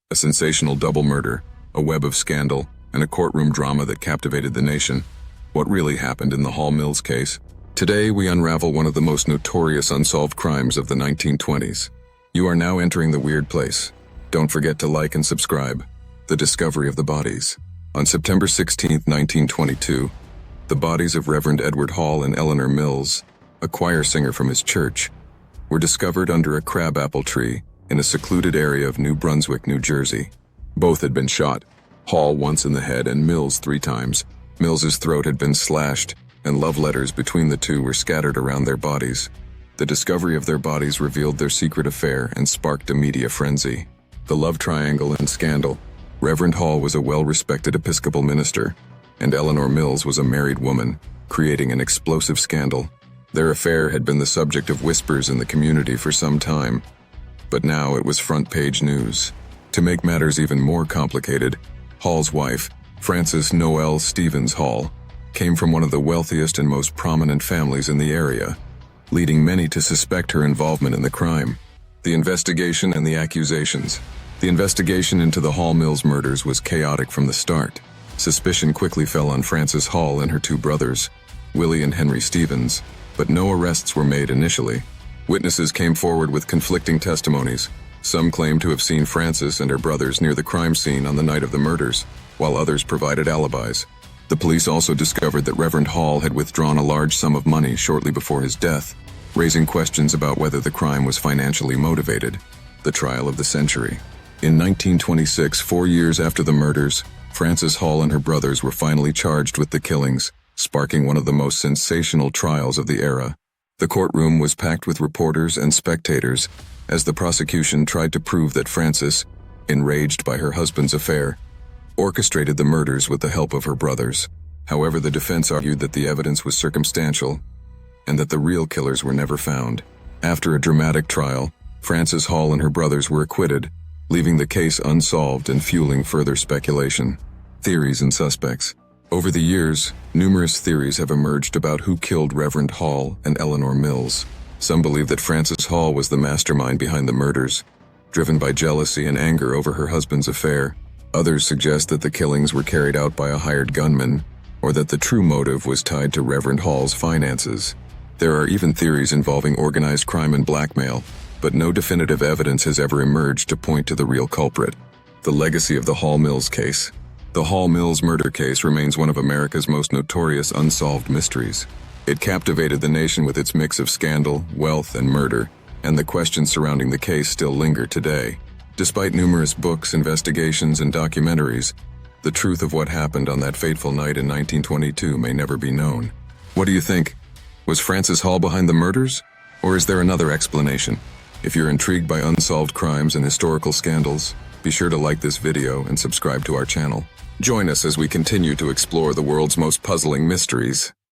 a sensational double murder, a web of scandal, and a courtroom drama that captivated the nation. What really happened in the Hall Mills case? Today, we unravel one of the most notorious unsolved crimes of the 1920s. You are now entering the weird place. Don't forget to like and subscribe. The discovery of the bodies. On September 16, 1922, the bodies of Reverend Edward Hall and Eleanor Mills, a choir singer from his church, were discovered under a crabapple tree in a secluded area of New Brunswick, New Jersey. Both had been shot, Hall once in the head and Mills 3 times. Mills's throat had been slashed, and love letters between the two were scattered around their bodies. The discovery of their bodies revealed their secret affair and sparked a media frenzy. The love triangle and scandal. Reverend Hall was a well-respected Episcopal minister, and Eleanor Mills was a married woman, creating an explosive scandal. Their affair had been the subject of whispers in the community for some time, but now it was front-page news. To make matters even more complicated, Hall's wife, Frances Noel Stevens Hall, came from one of the wealthiest and most prominent families in the area, leading many to suspect her involvement in the crime. The investigation and the accusations. The investigation into the Hall Mills murders was chaotic from the start. Suspicion quickly fell on Frances Hall and her 2 brothers, Willie and Henry Stevens, but no arrests were made initially. Witnesses came forward with conflicting testimonies. Some claimed to have seen Frances and her brothers near the crime scene on the night of the murders, while others provided alibis. The police also discovered that Reverend Hall had withdrawn a large sum of money shortly before his death, raising questions about whether the crime was financially motivated. The trial of the century. In 1926, 4 years after the murders, Frances Hall and her brothers were finally charged with the killings, sparking one of the most sensational trials of the era. The courtroom was packed with reporters and spectators as the prosecution tried to prove that Frances, enraged by her husband's affair, orchestrated the murders with the help of her brothers. However, the defense argued that the evidence was circumstantial and that the real killers were never found. After a dramatic trial, Frances Hall and her brothers were acquitted, leaving the case unsolved and fueling further speculation. Theories and suspects. Over the years, numerous theories have emerged about who killed Reverend Hall and Eleanor Mills. Some believe that Frances Hall was the mastermind behind the murders, driven by jealousy and anger over her husband's affair. Others suggest that the killings were carried out by a hired gunman, or that the true motive was tied to Reverend Hall's finances. There are even theories involving organized crime and blackmail, but no definitive evidence has ever emerged to point to the real culprit. The legacy of the Hall Mills case. The Hall Mills murder case remains one of America's most notorious unsolved mysteries. It captivated the nation with its mix of scandal, wealth, and murder, and the questions surrounding the case still linger today. Despite numerous books, investigations, and documentaries, the truth of what happened on that fateful night in 1922 may never be known. What do you think? Was Frances Hall behind the murders? Or is there another explanation? If you're intrigued by unsolved crimes and historical scandals, be sure to like this video and subscribe to our channel. Join us as we continue to explore the world's most puzzling mysteries.